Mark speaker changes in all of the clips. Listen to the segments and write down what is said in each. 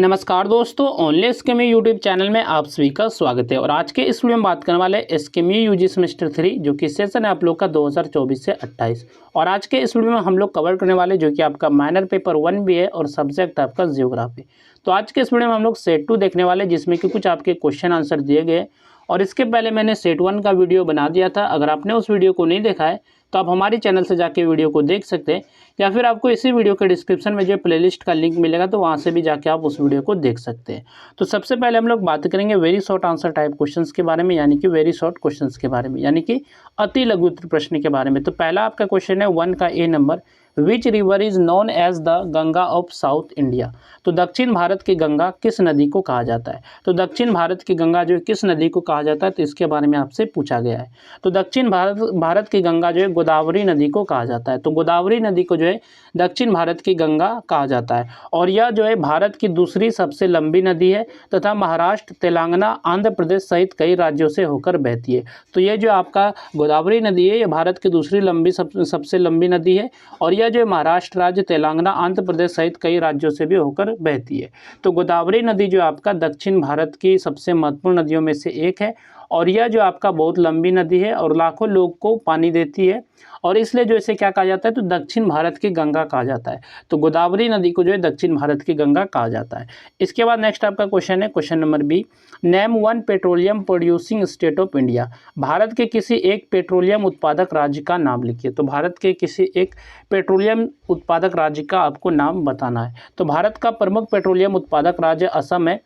Speaker 1: नमस्कार दोस्तों, only एसकेएमयू YouTube channel में आप सभी का स्वागत है। और आज के इस वीडियो में बात करने वाले एसकेएमयू यूजी सेमेस्टर 3 जो कि सेशन है आप लोग का 2024 से 28। और आज के इस वीडियो में हम लोग कवर करने वाले जो कि आपका माइनर पेपर 1 भी है और सब्जेक्ट आपका जियोग्राफी। तो आज के इस वीडियो में हम लोग सेट 2 देखने वाले जिसमें कि कुछ आपके क्वेश्चन आंसर दिए गए। और इसके पहले मैंने सेट 1 का वीडियो बना दिया था। अगर आपने उस वीडियो को नहीं देखा है तो आप हमारे चैनल से जाके वीडियो को देख सकते हैं, या फिर आपको इसी वीडियो के डिस्क्रिप्शन में जो प्लेलिस्ट का लिंक मिलेगा तो वहाँ से भी जाके आप उस वीडियो को देख सकते हैं। तो सबसे पहले हम लोग बात करेंगे very short answer type questions के बारे में, यानी कि वेरी शॉर्ट क्वेश्चंस के बारे में, यानी कि अति लघु उत्तर प्रश्न के बारे में। तो पहला आपका क्वेश्चन है 1 का A number, which river is known as the Ganga of South India. तो दक्षिण भारत की गंगा किस नदी को कहा जाता है। तो दक्षिण भारत की गंगा जो है किस नदी को कहा जाता है, तो इसके बारे में आपसे पूछा गया है। तो दक्षिण भारत की गंगा जो है गोदावरी नदी को कहा जाता है। तो गोदावरी नदी को जो है दक्षिण भारत की गंगा कहा जाता है। और यह जो है भारत की दूसरी सबसे लंबी नदी है तथा महाराष्ट्र, तेलंगाना, आंध्र प्रदेश सहित कई राज्यों से होकर बहती है। तो ये जो आपका गोदावरी नदी है ये भारत की दूसरी सबसे लंबी नदी है। और यह जो महाराष्ट्र राज्य, तेलंगाना, आंध्र प्रदेश सहित कई राज्यों से भी होकर बहती है। तो गोदावरी नदी जो आपका दक्षिण भारत की सबसे महत्वपूर्ण नदियों में से एक है। और यह जो आपका बहुत लंबी नदी है और लाखों लोग को पानी देती है। और इसलिए जो इसे क्या कहा जाता है, तो दक्षिण भारत की गंगा कहा जाता है। तो गोदावरी नदी को जो है दक्षिण भारत की गंगा कहा जाता है। इसके बाद नेक्स्ट आपका क्वेश्चन है question number B, name 1 petroleum producing state of India. Bharat के किसी एक पेट्रोलियम उत्पादक राज्य का नाम लिखिए। तो भारत के किसी एक पेट्रोलियम उत्पादक राज्य का आपको नाम बताना है। तो भारत का प्रमुख पेट्रोलियम उत्पादक राज्य असम है।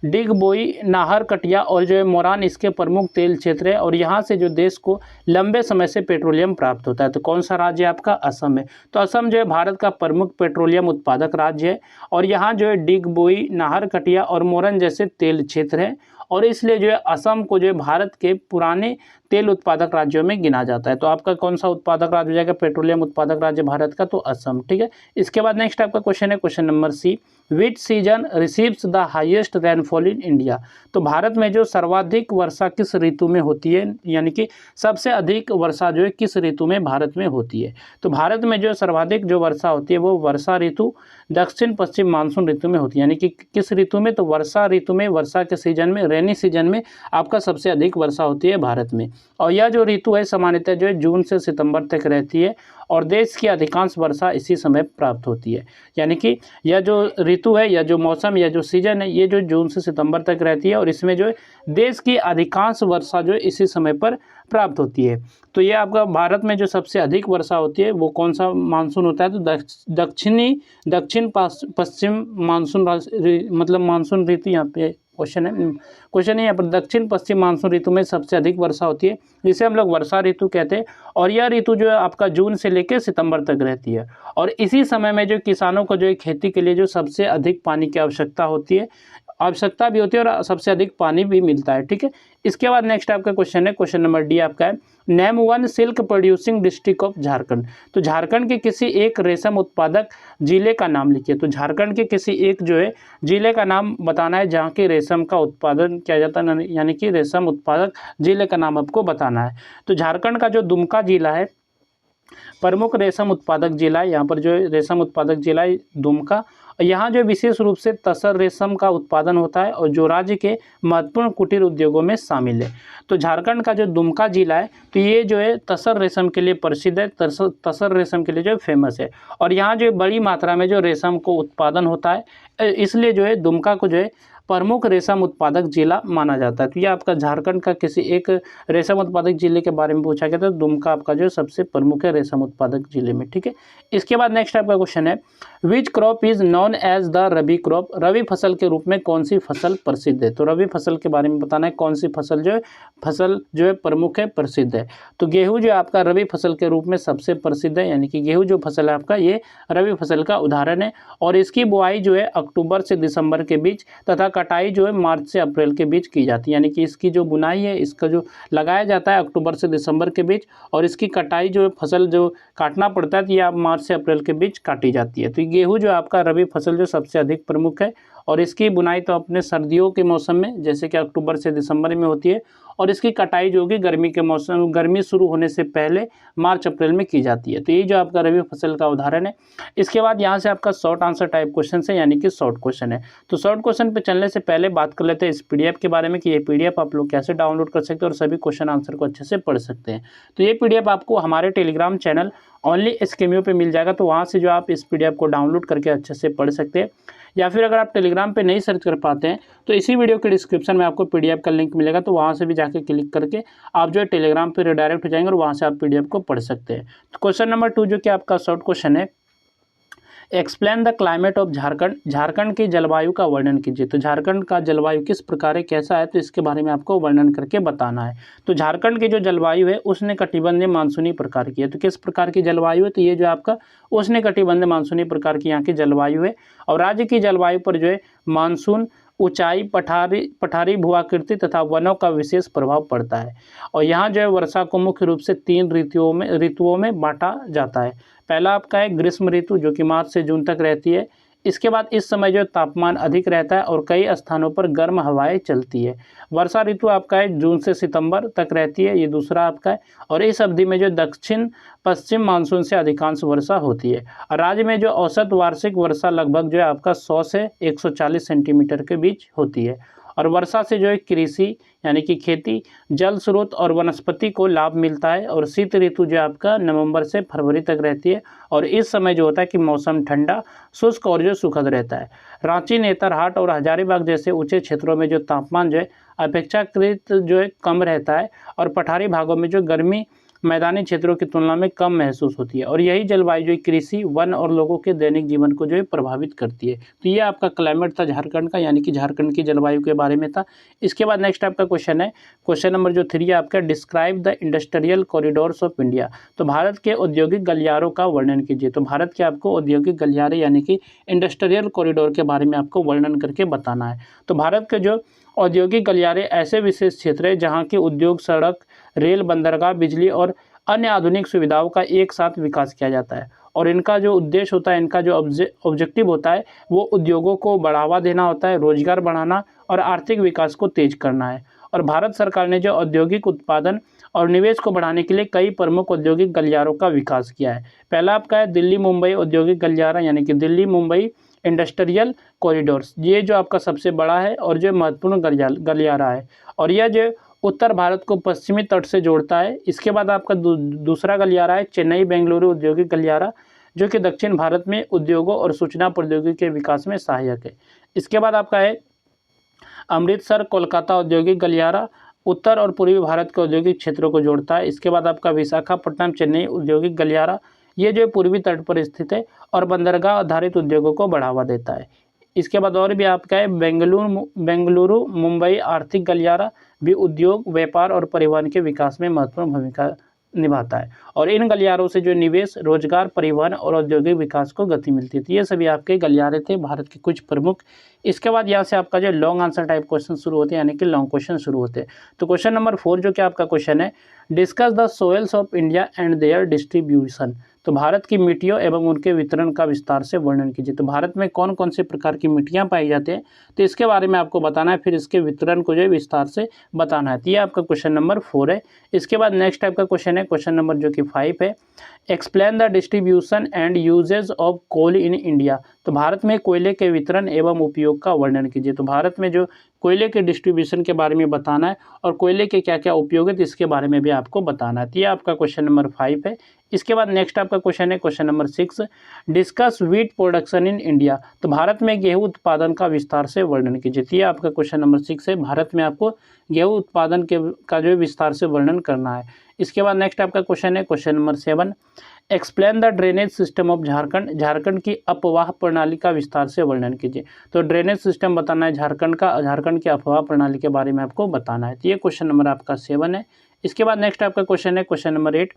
Speaker 1: डिगबोई, नाहर, कटिया और जो है मोरान इसके प्रमुख तेल क्षेत्र है। और यहाँ से जो देश को लंबे समय से पेट्रोलियम प्राप्त होता है। तो कौन सा राज्य आपका असम है। तो असम जो है भारत का प्रमुख पेट्रोलियम उत्पादक राज्य है। और यहाँ जो है डिगबोई, नाहर, कटिया और मोरन जैसे तेल क्षेत्र है। और इसलिए जो है असम को जो है भारत के पुराने तेल उत्पादक राज्यों में गिना जाता है। तो आपका कौन सा उत्पादक राज्य हो जाएगा, पेट्रोलियम उत्पादक राज्य भारत का, तो असम। ठीक है। इसके बाद नेक्स्ट आपका क्वेश्चन है question number C, which season receives the highest rainfall in India. तो भारत में जो सर्वाधिक वर्षा किस ऋतु में होती है, यानी कि सबसे अधिक वर्षा जो है किस ऋतु में भारत में होती है। तो भारत में जो सर्वाधिक जो वर्षा होती है वो वर्षा ऋतु दक्षिण पश्चिम मानसून ऋतु में होती है। यानी कि किस ऋतु में, तो वर्षा ऋतु में, वर्षा के सीजन में, रेनी सीजन में आपका सबसे अधिक वर्षा होती है भारत में। और यह जो ऋतु है सामान्यतः जो है जून से सितंबर तक रहती है। और देश की अधिकांश वर्षा इसी समय प्राप्त होती है। यानी कि यह जो ऋतु है, यह जो मौसम, यह जो सीजन है, ये जो जून से सितंबर तक रहती है। और इसमें जो है देश की अधिकांश वर्षा जो है इसी समय पर प्राप्त होती है। तो ये आपका भारत में जो सबसे अधिक वर्षा होती है वो कौन सा मानसून होता है, तो दक्षिण पश्चिम मानसून मतलब मानसून ऋतु यहाँ पे क्वेश्चन है यहाँ पर दक्षिण पश्चिम मानसून ऋतु में सबसे अधिक वर्षा होती है, जिसे हम लोग वर्षा ऋतु कहते हैं। और यह ऋतु जो है आपका जून से लेकर सितंबर तक रहती है। और इसी समय में जो किसानों को जो है खेती के लिए जो सबसे अधिक पानी की आवश्यकता भी होती है और सबसे अधिक पानी भी मिलता है। ठीक है। इसके बाद नेक्स्ट आपका क्वेश्चन है क्वेश्चन नंबर डी आपका है, name 1 silk producing district of Jharkhand. तो झारखंड के किसी एक रेशम उत्पादक जिले का नाम लिखिए। तो झारखंड के किसी एक जो है जिले का नाम बताना है जहाँ के रेशम का उत्पादन किया जाता है, यानी कि रेशम उत्पादक जिले का नाम आपको बताना है। तो झारखंड का जो दुमका जिला है प्रमुख रेशम उत्पादक जिला है। यहाँ पर जो रेशम उत्पादक जिला है दुमका। यहाँ जो विशेष रूप से तसर रेशम का उत्पादन होता है और जो राज्य के महत्वपूर्ण कुटीर उद्योगों में शामिल है। तो झारखंड का जो दुमका जिला है तो ये जो है तसर रेशम के लिए प्रसिद्ध है, तसर रेशम के लिए जो है फेमस है। और यहाँ जो बड़ी मात्रा में जो रेशम को उत्पादन होता है, इसलिए जो है दुमका को जो है प्रमुख रेशम उत्पादक जिला माना जाता है। तो ये आपका झारखंड का किसी एक रेशम उत्पादक जिले के बारे में पूछा गया था। दुमका आपका जो सबसे प्रमुख है रेशम उत्पादक जिले में। ठीक है। इसके बाद नेक्स्ट आपका क्वेश्चन है, which crop is known as the rabi crop. Rabi फसल के रूप में कौन सी फसल प्रसिद्ध है। तो रबी फसल के बारे में बताना है, कौन सी फसल जो है प्रमुख है, प्रसिद्ध है। तो गेहूँ जो आपका रबी फसल के रूप में सबसे प्रसिद्ध है, यानी कि गेहूँ जो फसल है आपका ये रबी फसल का उदाहरण है। और इसकी बुआई जो है अक्टूबर से दिसंबर के बीच तथा कटाई जो है मार्च से अप्रैल के बीच की जाती है। यानी कि इसकी जो बुनाई है, इसका जो लगाया जाता है अक्टूबर से दिसंबर के बीच, और इसकी कटाई जो है फसल जो काटना पड़ता है तो यह मार्च से अप्रैल के बीच काटी जाती है। तो गेहूँ जो आपका रबी फसल जो सबसे अधिक प्रमुख है और इसकी बुनाई तो अपने सर्दियों के मौसम में जैसे कि अक्टूबर से दिसंबर में होती है, और इसकी कटाई जो होगी गर्मी के मौसम, गर्मी शुरू होने से पहले मार्च अप्रैल में की जाती है। तो ये जो आपका रबी फसल का उदाहरण है। इसके बाद यहाँ से आपका शॉर्ट आंसर टाइप क्वेश्चन है, यानी कि शॉर्ट क्वेश्चन है। तो शॉर्ट क्वेश्चन पे चलने से पहले बात कर लेते हैं इस पीडीएफ के बारे में कि ये पीडीएफ आप लोग कैसे डाउनलोड कर सकते हैं और सभी क्वेश्चन आंसर को अच्छे से पढ़ सकते हैं। तो ये पीडीएफ आपको हमारे टेलीग्राम चैनल ओनली SKMU पे मिल जाएगा, तो वहाँ से जो आप इस पीडीएफ को डाउनलोड करके अच्छे से पढ़ सकते हैं। या फिर अगर आप टेलीग्राम पे नहीं सर्च कर पाते हैं तो इसी वीडियो के डिस्क्रिप्शन में आपको पीडीएफ का लिंक मिलेगा, तो वहाँ से भी जाके क्लिक करके आप जो है टेलीग्राम पे रिडायरेक्ट हो जाएंगे और वहाँ से आप पीडीएफ को पढ़ सकते हैं। तो क्वेश्चन नंबर 2 जो कि आपका शॉर्ट क्वेश्चन है, explain the climate of Jharkhand, Jharkhand की जलवायु का वर्णन कीजिए। तो झारखंड का जलवायु किस प्रकार है, कैसा है, तो इसके बारे में आपको वर्णन करके बताना है। तो झारखंड की जो जलवायु है उष्णकटिबंधीय मानसूनी प्रकार की है। तो किस प्रकार की जलवायु है, तो ये जो आपका उष्णकटिबंधीय मानसूनी प्रकार की यहाँ की जलवायु है। और राज्य की जलवायु पर जो है मानसून, ऊंचाई, पठारी भूआकृति तथा वनों का विशेष प्रभाव पड़ता है। और यहाँ जो है वर्षा को मुख्य रूप से 3 ऋतुओं में बांटा जाता है। पहला आपका है ग्रीष्म ऋतु जो कि मार्च से जून तक रहती है। इसके बाद इस समय जो तापमान अधिक रहता है और कई स्थानों पर गर्म हवाएं चलती है। वर्षा ऋतु आपका है जून से सितंबर तक रहती है, ये दूसरा आपका है। और इस अवधि में जो दक्षिण पश्चिम मानसून से अधिकांश वर्षा होती है। और राज्य में जो औसत वार्षिक वर्षा लगभग जो है आपका 100 से 140 सेंटीमीटर के बीच होती है। और वर्षा से जो है कृषि यानी कि खेती, जल स्रोत और वनस्पति को लाभ मिलता है। और शीत ऋतु जो आपका नवंबर से फरवरी तक रहती है, और इस समय जो होता है कि मौसम ठंडा, शुष्क और जो सुखद रहता है। रांची, नेतरहाट और हजारीबाग जैसे ऊंचे क्षेत्रों में जो तापमान जो है अपेक्षाकृत जो है कम रहता है, और पठारी भागों में जो गर्मी मैदानी क्षेत्रों की तुलना में कम महसूस होती है। और यही जलवायु जो कृषि, वन और लोगों के दैनिक जीवन को जो है प्रभावित करती है। तो ये आपका क्लाइमेट था झारखंड का, यानी कि झारखंड की जलवायु के बारे में था। इसके बाद नेक्स्ट आपका क्वेश्चन है, क्वेश्चन नंबर जो 3 है आपका, describe the industrial corridors of India. तो भारत के औद्योगिक गलियारों का वर्णन कीजिए। तो भारत के आपको औद्योगिक गलियारे यानी कि इंडस्ट्रियल कॉरिडोर के बारे में आपको वर्णन करके बताना है। तो भारत के जो औद्योगिक गलियारे ऐसे विशेष क्षेत्र है जहाँ के उद्योग, सड़क, रेल, बंदरगाह, बिजली और अन्य आधुनिक सुविधाओं का एक साथ विकास किया जाता है। और इनका जो उद्देश्य होता है, इनका जो ऑब्जेक्टिव होता है वो उद्योगों को बढ़ावा देना होता है, रोजगार बढ़ाना और आर्थिक विकास को तेज करना है। और भारत सरकार ने जो औद्योगिक उत्पादन और निवेश को बढ़ाने के लिए कई प्रमुख औद्योगिक गलियारों का विकास किया है। पहला आपका है दिल्ली मुंबई औद्योगिक गलियारा, यानी कि दिल्ली मुंबई इंडस्ट्रियल कॉरिडोर्स। ये जो आपका सबसे बड़ा है और जो महत्वपूर्ण गलियारा है, और यह जो उत्तर भारत को पश्चिमी तट से जोड़ता है। इसके बाद आपका दूसरा गलियारा है चेन्नई बेंगलुरु औद्योगिक गलियारा, जो कि दक्षिण भारत में उद्योगों और सूचना प्रौद्योगिकी के विकास में सहायक है। इसके बाद आपका है अमृतसर कोलकाता औद्योगिक गलियारा, उत्तर और पूर्वी भारत के औद्योगिक क्षेत्रों को जोड़ता है। इसके बाद आपका विशाखापट्टनम चेन्नई औद्योगिक गलियारा, ये जो पूर्वी तट पर स्थित है और बंदरगाह आधारित उद्योगों को बढ़ावा देता है। इसके बाद और भी आपका है बेंगलुरु मुंबई आर्थिक गलियारा, भी उद्योग, व्यापार और परिवहन के विकास में महत्वपूर्ण भूमिका निभाता है। और इन गलियारों से जो निवेश, रोजगार, परिवहन और औद्योगिक विकास को गति मिलती थी। ये सभी आपके गलियारे थे भारत के कुछ प्रमुख। इसके बाद यहाँ से आपका जो लॉन्ग आंसर टाइप क्वेश्चन शुरू होते हैं, यानी कि लॉन्ग क्वेश्चन शुरू होते हैं। तो क्वेश्चन नंबर 4 जो कि आपका क्वेश्चन है, discuss the soils of India and there distribution. तो भारत की मिट्टियों एवं उनके वितरण का विस्तार से वर्णन कीजिए। तो भारत में कौन कौन से प्रकार की मिट्टियाँ पाई जाती हैं, तो इसके बारे में आपको बताना है, फिर इसके वितरण को जो विस्तार से बताना है। तो ये आपका क्वेश्चन नंबर 4 है। इसके बाद नेक्स्ट टाइप का क्वेश्चन है, क्वेश्चन नंबर जो कि 5 है, explain the distribution and usages of coal in India. तो भारत में कोयले के वितरण एवं उपयोग का वर्णन कीजिए। तो भारत में जो कोयले के डिस्ट्रीब्यूशन के बारे में बताना है और कोयले के क्या क्या उपयोग है, तो इसके बारे में भी आपको बताना है। तो ये आपका क्वेश्चन नंबर 5 है। इसके बाद नेक्स्ट आपका क्वेश्चन है, question number 6, discuss wheat production in India. तो भारत में गेहूं उत्पादन का विस्तार से वर्णन कीजिए। तो ये आपका क्वेश्चन नंबर 6 है। भारत में आपको गेहूं उत्पादन का जो विस्तार से वर्णन करना है। इसके बाद नेक्स्ट आपका क्वेश्चन है, question number 7, explain the drainage system of Jharkhand. Jharkhand की अपवाह प्रणाली का विस्तार से वर्णन कीजिए। तो ड्रेनेज सिस्टम बताना है झारखंड का, झारखंड की अपवाह प्रणाली के बारे में आपको बताना है। तो ये क्वेश्चन नंबर आपका 7 है। इसके बाद नेक्स्ट आपका क्वेश्चन है, question number 8,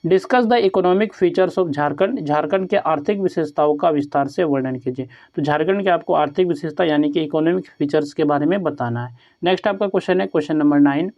Speaker 1: discuss the economic features of Jharkhand. Jharkhand के आर्थिक विशेषताओं का विस्तार से वर्णन कीजिए। तो झारखंड के आपको आर्थिक विशेषता यानी कि इकोनॉमिक फीचर्स के बारे में बताना है। नेक्स्ट आपका क्वेश्चन है, question number 9,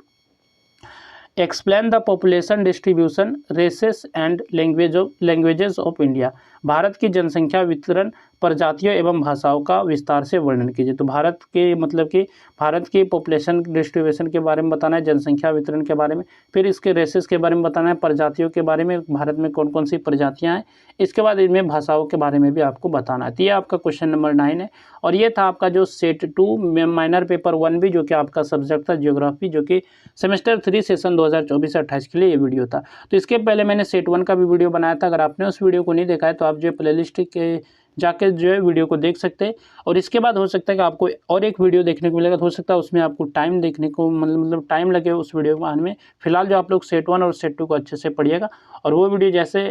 Speaker 1: explain the population distribution, races and languages of India. Bharat की जनसंख्या वितरण प्रजातियों एवं भाषाओं का विस्तार से वर्णन कीजिए। तो भारत के मतलब कि भारत की पॉपुलेशन डिस्ट्रीब्यूशन के बारे में बताना है, जनसंख्या वितरण के बारे में, फिर इसके रेसेस के बारे में बताना है, प्रजातियों के बारे में, भारत में कौन कौन सी प्रजातियाँ हैं, इसके बाद इनमें भाषाओं के बारे में भी आपको बताना है। तो ये आपका क्वेश्चन नंबर 9 है। और ये था आपका जो सेट 2 में माइनर पेपर 1 भी, जो कि आपका सब्जेक्ट था ज्योग्राफी, जो कि सेमेस्टर 3 सेशन 2024 से 28 के लिए ये वीडियो था। तो इसके पहले मैंने सेट 1 का भी वीडियो बनाया था। अगर आपने उस वीडियो को नहीं देखा है तो आप जो है प्लेलिस्ट के जाके जो है वीडियो को देख सकते हैं। और इसके बाद हो सकता है कि आपको और एक वीडियो देखने को मिलेगा, तो हो सकता है उसमें आपको टाइम देखने को मतलब टाइम लगे उस वीडियो को आने में। फिलहाल जो आप लोग सेट 1 और सेट 2 को अच्छे से पढ़िएगा, और वो वीडियो जैसे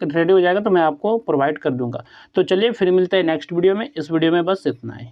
Speaker 1: रेडी हो जाएगा तो मैं आपको प्रोवाइड कर दूंगा। तो चलिए फिर मिलते हैं नेक्स्ट वीडियो में। इस वीडियो में बस इतना ही।